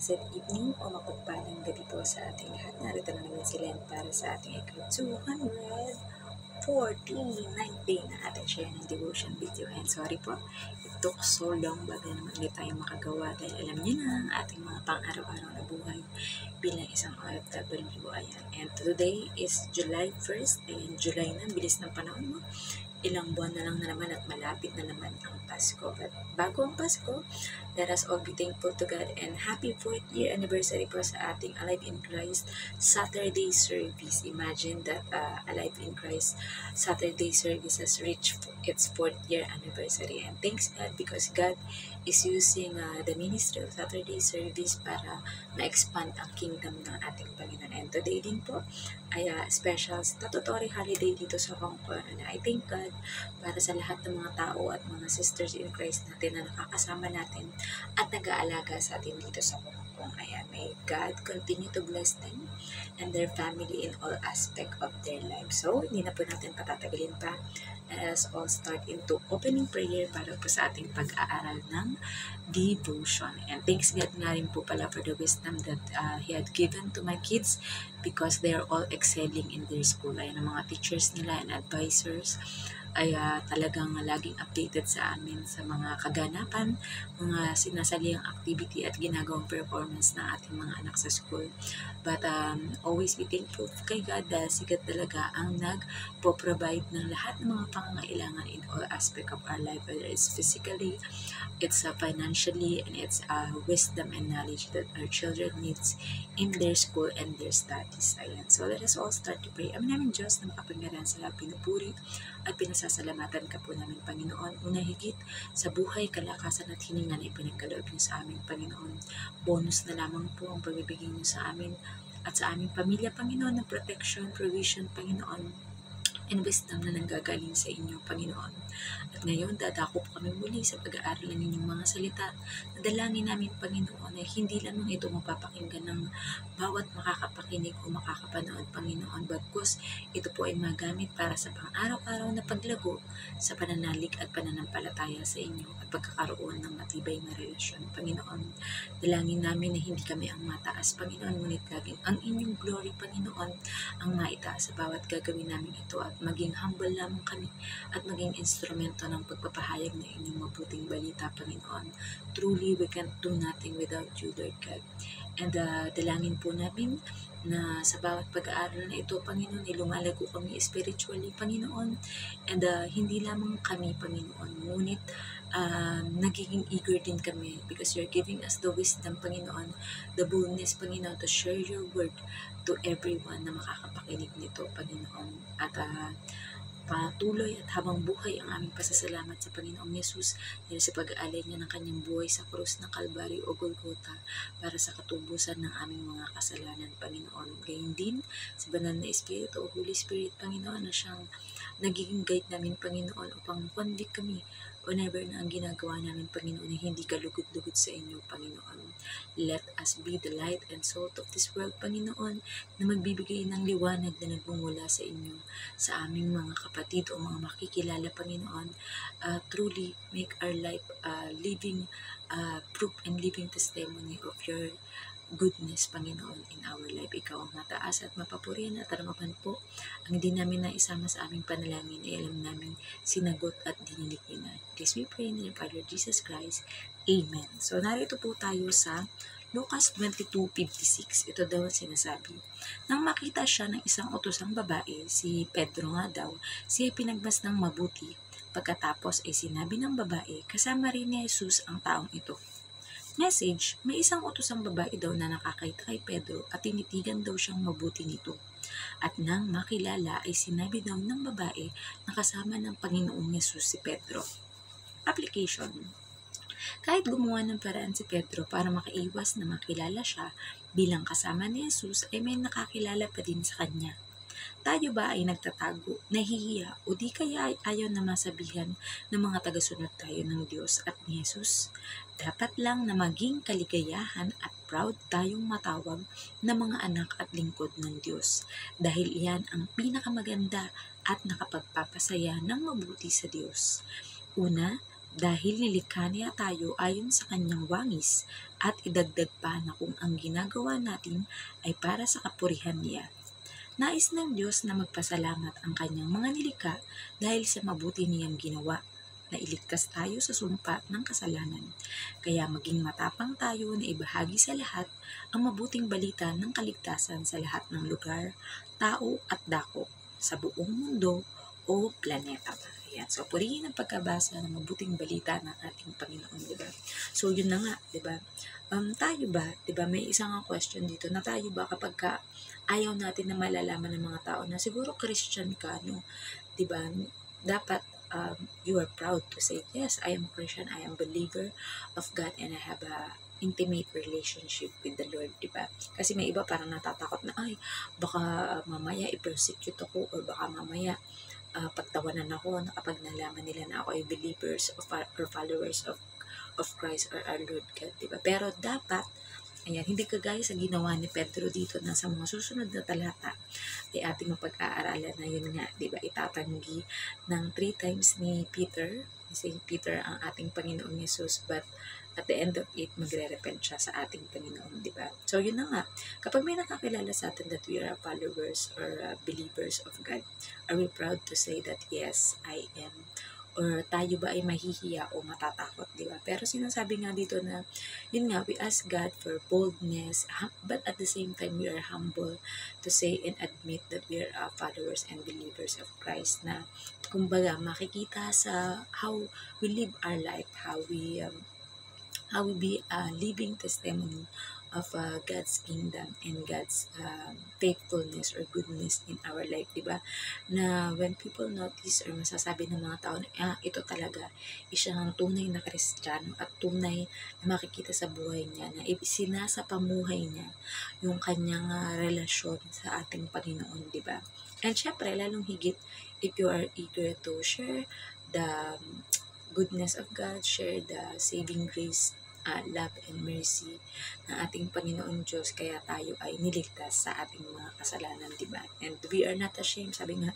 Good evening o mapagpalang gabi po sa ating lahat. Narito na naman si Len para sa ating ika-214 day na ating share ng devotion video. And sorry po, it took so long bago naman ulit tayo makagawa dahil alam niyo na ang ating mga pang-araw-araw na buhay bilang isang OFW. Ayan. And today is July 1st. Ayan, July na, bilis ng panahon mo. Ilang buwan na lang na naman at malapit na naman ang Pasko. But bago ang Pasko, let us all be thankful to God and happy 4th year anniversary po sa ating Alive in Christ Saturday service. Imagine that Alive in Christ Saturday service has reached its 4th year anniversary. And thanks God because God is using the ministry of Saturday service para ma-expand ang kingdom ng ating Panginoon. And today din po ay special statutory holiday dito sa Hong Kong. And I thank God para sa lahat ng mga tao at mga sisters in Christ natin na nakakasama natin at nag-aalaga sa atin dito sa Hong Kong. Ayan, may God continue to bless them and their family in all aspect of their life. So, hindi na po natin patatagalin pa. Let us all start into opening prayer para po sa ating pag-aaral ng devotion. And thanks God nga rin po pala for the wisdom that He had given to my kids because they are all excelling in their school. Ayan, ang mga teachers nila and advisors ay talagang laging updated sa amin sa mga kaganapan, mga sinasaliang activity at ginagawang performance ng ating mga anak sa school. But always be thankful kay God dahil si God talaga ang nagpo-provide ng lahat ng mga pangangailangan in all aspect of our life, whether it's physically, it's financially, and it's wisdom and knowledge that our children needs in their school and their studies. Ayan. So let us all start to pray. Amin namin Diyos na makapangyarihan sa lahat pinupuri at pinasasalamatan ka po namin, Panginoon. Una higit sa buhay, kalakasan at hininga na ipinagkaloob niyo sa amin, Panginoon. Bonus na lamang po ang pagbibigay niyo sa amin at sa aming pamilya, Panginoon, ng protection, provision, Panginoon, and wisdom na nanggagaling sa inyo, Panginoon. At ngayon, dadako po kami muli sa pag-aaral ng inyong mga salita. Nadalangin namin, Panginoon, ay hindi lamang ito mapapakinggan ng bawat makakapakinig o makakapanood, Panginoon, bagkus ito po ay magamit para sa pang-araw-araw na paglago sa pananalig at pananampalataya sa inyo at pagkakaroon ng matibay na relasyon, Panginoon. Dalangin namin na hindi kami ang mataas, Panginoon, ngunit laging ang inyong glory, Panginoon, ang maitaas sa bawat gagawin namin ito at maging humble lamang kami at maging instrumento ng pagpapahayag ng inyong mabuting balita, Panginoon. Truly, we can do nothing without you, Lord God. And dalangin po namin na sa bawat pag-aaral na ito, Panginoon, ay lumalago kami spiritually, Panginoon. And hindi lamang kami, Panginoon, ngunit nagiging eager din kami because you're giving us the wisdom, Panginoon, the boldness, Panginoon, to share your word to everyone na makakapakinig nito, Panginoon. At patuloy at habang buhay ang aming pasasalamat sa Panginoong Yesus dahil sa pag-aalay niya ng kanyang buhay sa krus ng Kalbaryo o Golgota para sa katubusan ng aming mga kasalanan, Panginoon. Gayon din sa banal na Espiritu o Holy Spirit, Panginoon, na siyang nagiging guide namin, Panginoon, upang convict kami whenever na ang ginagawa namin, Panginoon, ay hindi kalugod-lugod sa inyo, Panginoon. Let us be the light and salt of this world, Panginoon, na magbibigay ng liwanag na nagmumula sa inyo, sa aming mga kapatid o mga makikilala, Panginoon. Truly make our life living proof and living testimony of your goodness, Panginoon, in our life. Ikaw ang mataas at mapapurihan at aramapan po. Ang hindi namin naisama sa aming panalangin ay alam namin sinagot at dininig niyo na. This we pray in the name of our Lord Jesus Christ. Amen. So narito po tayo sa Lucas 22:56. Ito daw ang sinasabi. Nang makita siya ng isang utosang babae, si Pedro nga daw, siya pinagmas ng mabuti. Pagkatapos ay sinabi ng babae, kasama rin ni Jesus ang taong ito. Message, may isang utosang babae daw na nakakita kay Pedro at tinitigan daw siyang mabuti nito. At nang makilala ay sinabi daw ng babae na kasama ng Panginoong Yesus si Pedro. Application. Kahit gumawa ng paraan si Pedro para makaiwas na makilala siya bilang kasama ni Jesus ay may nakakilala pa din sa kanya. Tayo ba ay nagtatago, nahihiya o di kaya ay ayaw na masabihan ng mga tagasunod tayo ng Diyos at ni Jesus? Dapat lang na maging kaligayahan at proud tayong matawag na mga anak at lingkod ng Diyos dahil iyan ang pinakamaganda at nakapagpapasaya ng mabuti sa Diyos. Una, dahil nilikha niya tayo ayon sa kanyang wangis at idagdag pa na kung ang ginagawa natin ay para sa kapurihan niya. Nais ng Diyos na magpasalamat ang kanyang mga nilikha dahil sa mabuti niyang ginawa na iligtas tayo sa sumpa ng kasalanan. Kaya maging matapang tayo na ibahagi sa lahat ang mabuting balita ng kaligtasan sa lahat ng lugar, tao at dako sa buong mundo o planeta. Ayan. So, purihin ang pagkabasa ng mabuting balita ng ating Panginoon, di ba? So, yun na nga, di ba? Tayo ba, di ba, may isang question dito na tayo ba kapag ayaw natin na malalaman ng mga tao na siguro Christian ka, no? Di ba? Dapat you are proud to say, yes, I am Christian, I am believer of God, and I have a intimate relationship with the Lord, di ba? Kasi may iba parang natatakot na, ay, baka mamaya i-persecute ako, or baka mamaya pagtawanan ako na kapag nalaman nila na ako ay believers or followers of Christ or our Lord God, di ba? Pero dapat, ayan, hindi kagaya sa ginawa ni Pedro dito na sa mga susunod na talata ay ating mapag-aaralan na yun nga, di ba, itatanggi ng 3 times ni Peter, si Peter ang ating Panginoong Yesus, but at the end of it, magre-repent siya sa ating Panginoon, di ba? So, yun na nga. Kapag may nakakilala sa atin that we are followers or believers of God, are we proud to say that, yes, I am? Or tayo ba ay mahihiya o matatakot, di ba? Pero sinasabi nga dito na, yun nga, we ask God for boldness, but at the same time, we are humble to say and admit that we are followers and believers of Christ na, kumbaga, makikita sa how we live our life, how we be a living testimony of God's kingdom and God's faithfulness or goodness in our life, di ba? Na when people notice or masasabi ng mga tao na ito talaga isang tunay na Kristiyano at tunay na makikita sa buhay niya na isinasa pamuhay niya yung kanyang relasyon sa ating Panginoon, di ba? And syempre, lalong higit, if you are eager to share the goodness of God, share the saving grace, love and mercy ng ating Panginoon Diyos, kaya tayo ay niligtas sa ating mga kasalanan, diba? And we are not ashamed, sabi nga,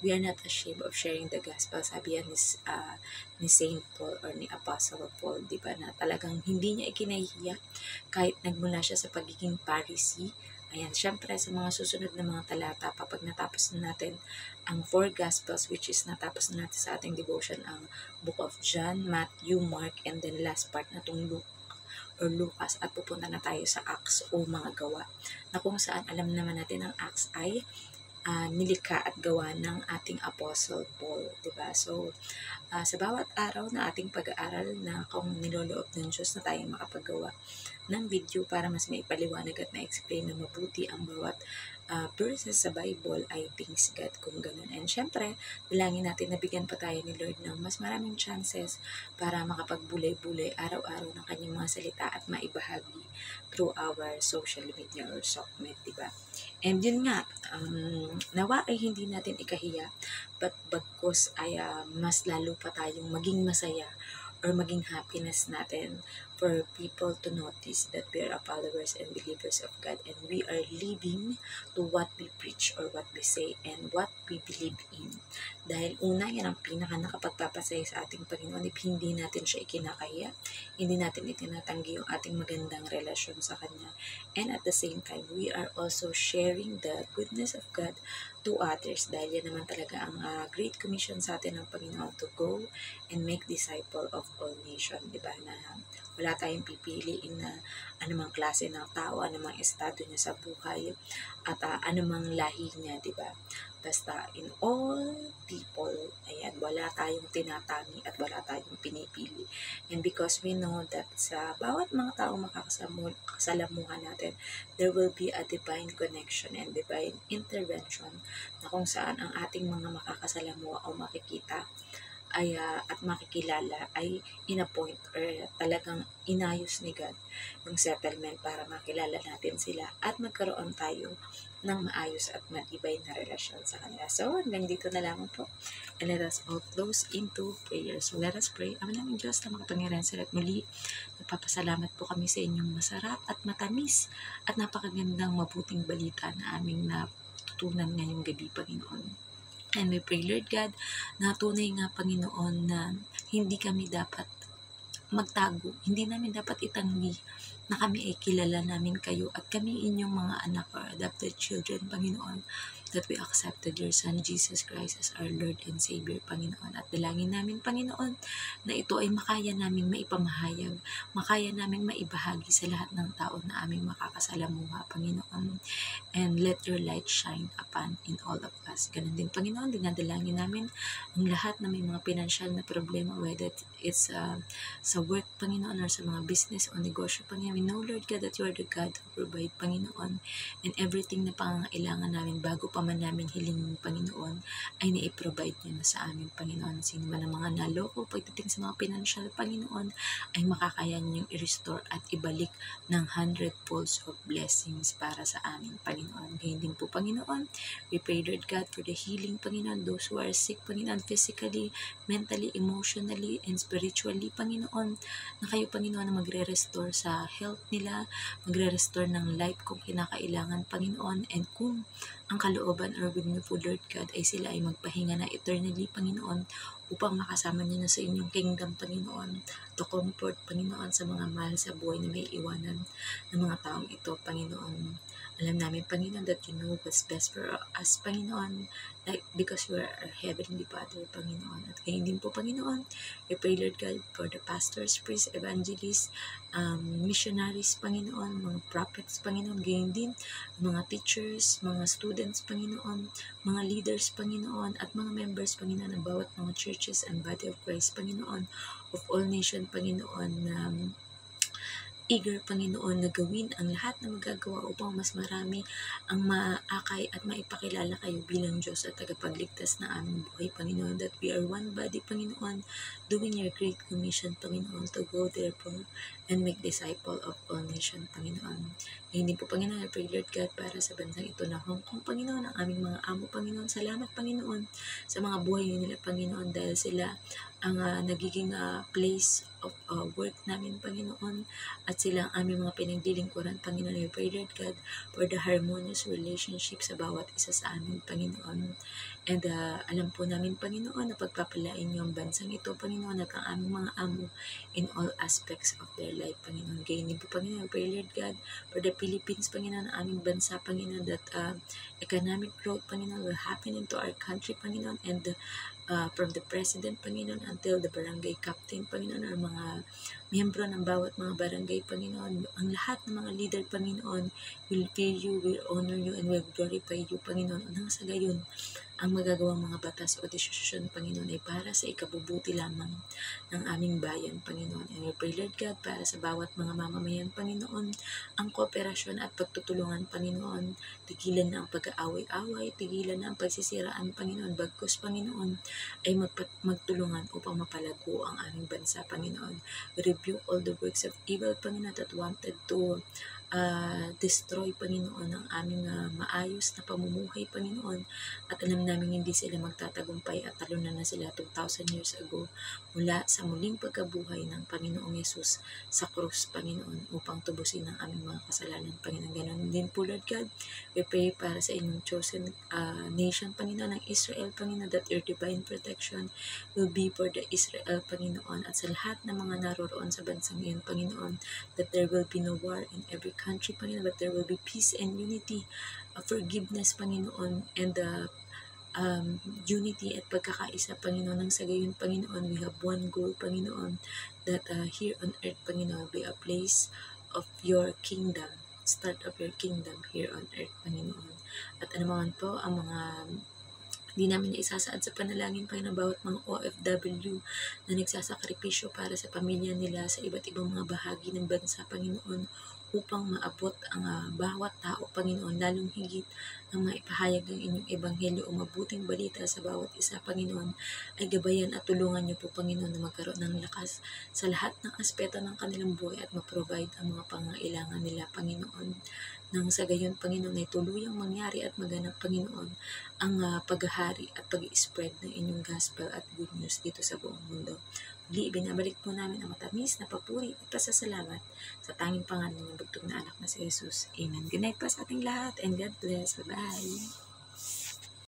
we are not ashamed of sharing the gospel, sabi yan ni Saint Paul or ni Apostle Paul, diba, na talagang hindi niya ikinahihiya kahit nagmula siya sa pagiging Pharisee. Ayan, syempre sa mga susunod na mga talata, kapag natapos na natin ang 4 Gospels, which is natapos na natin sa ating devotion ang Book of John, Matthew, Mark, and then last part na itong Luke or Lucas, at pupunta na tayo sa Acts o mga gawa, na kung saan alam naman natin ang Acts ay nilikha at gawa ng ating Apostle Paul, diba? So, sa bawat araw na ating pag-aaral na kung niloloob ng Diyos na tayo makapagawa ng video para mas maipaliwanag at ma-explain na mabuti ang bawat verses sa Bible, ay thanks God kung ganun. And syempre, bilangin natin na bigyan pa tayo ni Lord ng mas maraming chances para makapagbulay-bulay araw-araw ng kanyang mga salita at maibahagi through our social media or SOCMED, diba? And yun nga, nawa ay hindi natin ikahiya, but bagkus ay mas lalo pa tayong maging masaya or maging happiness natin for people to notice that we are followers and believers of God, and we are living to what we preach or what we say and what we believe in. Dahil una, yan ang pinaka nakapagpapasaya sa ating Panginoon if hindi natin siya ikinakahiya, hindi natin itinatanggi yung ating magandang relasyon sa Kanya. And at the same time, we are also sharing the goodness of God to others, dahil yan naman talaga ang Great Commission sa atin ng Panginoon, to go and make disciple of all nations, diba? Na wala tayong pipiliin na anumang klase ng tao, anumang estado niya sa buhay, at anumang lahi niya, diba? Basta in all people, ayan, wala tayong tinatangi at wala tayong pinipili. And because we know that sa bawat mga tao makakasalamuhan natin, there will be a divine connection and divine intervention na kung saan ang ating mga makakasalamuha o makikita ay at makikilala ay in-appoint or talagang inayos ni God yung settlement para makilala natin sila at magkaroon tayo ng maayos at matibay na relasyon sa kanila. So, hanggang dito na lamang po. And let us all close into prayer. So, let us pray. Ama namin Diyos na makapangyarihan sa lahat, muli, nagpapasalamat po kami sa inyong masarap at matamis at napakagandang mabuting balita na aming natutunan ngayong gabi, Panginoon. And we pray, Lord God, na tunay nga, Panginoon, na hindi kami dapat magtago. Hindi namin dapat itanggi na kami ay kilala namin kayo at kami inyong mga anak or adopted children, Panginoon, that we accepted your Son, Jesus Christ, as our Lord and Savior, Panginoon. At dalangin namin, Panginoon, na ito ay makaya naming maipamahayag, makaya naming maibahagi sa lahat ng tao na aming makakasalamuha, Panginoon. And let your light shine upon in all of us. Ganun din, Panginoon, dinadalangin namin ang lahat na may mga pinansyal na problema, whether it's sa work, Panginoon, or sa mga business o negosyo, Panginoon. We know, Lord God, that you are the God who provide, Panginoon, and everything na pangangailangan namin bago pa man namin hilingin, Panginoon, ay na-provide niyo na sa amin, Panginoon. Sino man ang mga naloko pagdating sa mga financial, Panginoon, ay makakayan niyong i-restore at ibalik ng 100-folds of blessings para sa amin, Panginoon. Ganyan din po, Panginoon, we pray, Lord God, for the healing, Panginoon, those who are sick, Panginoon, physically, mentally, emotionally, and spiritually, Panginoon, na kayo, Panginoon, na magre-restore sa health nila, magre-restore ng life kung kinakailangan, Panginoon, and kung ang kalooban or will niyo po, Lord God, ay sila ay magpahinga na eternally, Panginoon, upang makasama niyo na sa inyong kingdom, Panginoon, to comfort, Panginoon, sa mga mahal sa buhay na may iwanan ng mga taong ito, Panginoon. Alam namin, Panginoon, that you know what's best for us, Panginoon, like, because you are our Heavenly Father, Panginoon. At kayo din po, Panginoon, we pray, Lord God, for the pastors, priests, evangelists, missionaries, Panginoon, mga prophets, Panginoon, gayon din, mga teachers, mga students, Panginoon, mga leaders, Panginoon, at mga members, Panginoon, ng bawat mga churches and body of Christ, Panginoon, of all nation, Panginoon, eager, Panginoon, na gawin ang lahat na magagawa upang mas marami ang maakay at maipakilala kayo bilang Diyos at tagapagligtas na aming buhay, Panginoon, that we are one body, Panginoon, doing your great commission, Panginoon, to go therefore and make disciple of all nations, Panginoon. Hindi po, Panginoon, I pray, Lord God, para sa bansang ito na Hong Kong, Panginoon, ang aming mga amo, Panginoon. Salamat, Panginoon, sa mga buhay nila, Panginoon, dahil sila ang nagiging place of work namin, Panginoon, at sila ang aming mga pinaglilingkuran, Panginoon. We pray, Lord God, for the harmonious relationship sa bawat isa sa amin, Panginoon. And alam po namin, Panginoon, na pagpapalain niyo ang bansang ito, Panginoon, at ang aming mga amo in all aspects of their life, Panginoon. Gayon din po, Panginoon, we pray, Lord God, for the Philippines, Panginoon, ang aming bansa, Panginoon, that economic growth, Panginoon, will happen into our country, Panginoon, and from the President, Panginoon, until the barangay captain, Panginoon, or mga miyembro ng bawat mga barangay, Panginoon, ang lahat ng mga leader, Panginoon, will fear you, will honor you, and will glorify you, Panginoon. Nang sa gayon, ang magagawang mga batas o desisyon, Panginoon, ay para sa ikabubuti lamang ng aming bayan, Panginoon. And we pray, Lord God, para sa bawat mga mamamayan, Panginoon, ang kooperasyon at pagtutulungan, Panginoon. Tigilan na ang pag-aaway-away, tigilan na ang pagsisiraan, Panginoon. Bagkus, Panginoon, ay magtulungan upang mapalago ang aming bansa, Panginoon. We rebuke all the works of evil, Panginoon, that wanted to destroy, Panginoon, ang aming maayos na pamumuhay, Panginoon. At alam namin hindi sila magtatagumpay at talunan na sila 2,000 years ago mula sa muling pagkabuhay ng Panginoong Yesus sa krus, Panginoon, upang tubusin ang aming mga kasalanan, Panginoon. Ganon din po, Lord God, we pray para sa inyong chosen nation, Panginoon, ng Israel, Panginoon, that your divine protection will be for the Israel, Panginoon, at sa lahat ng mga naroroon sa bansang iyon, Panginoon, that there will be no war in every country, Panginoon, but there will be peace and unity, forgiveness, Panginoon, and unity at pagkakaisa, Panginoon. Nang sa gayon, Panginoon, we have one goal, Panginoon, that here on earth, Panginoon, be a place of your kingdom, start of your kingdom here on earth, Panginoon. At ano naman po ang mga hindi namin naisasaad sa panalangin, Panginoon, bawat mga OFW na nagsasakripisyo para sa pamilya nila sa iba't ibang mga bahagi ng bansa, Panginoon, upang maabot ang bawat tao, Panginoon, lalong higit ang maipahayag ng inyong ebanghelyo o mabuting balita sa bawat isa, Panginoon, ay gabayan at tulungan niyo po, Panginoon, na magkaroon ng lakas sa lahat ng aspeto ng kanilang buhay at ma-provide ang mga pangangailangan nila, Panginoon. Nang sa gayon, Panginoon, ay tuluyang mangyari at maganap, Panginoon, ang paghahari at pag-spread ng inyong gospel at good news dito sa buong mundo. Muli, binabalik po namin ang matamis na papuri at pasasalamat sa tanging pangalan ng bugtong na anak na si Jesus. Amen. Good night po sa ating lahat and God bless. Bye-bye.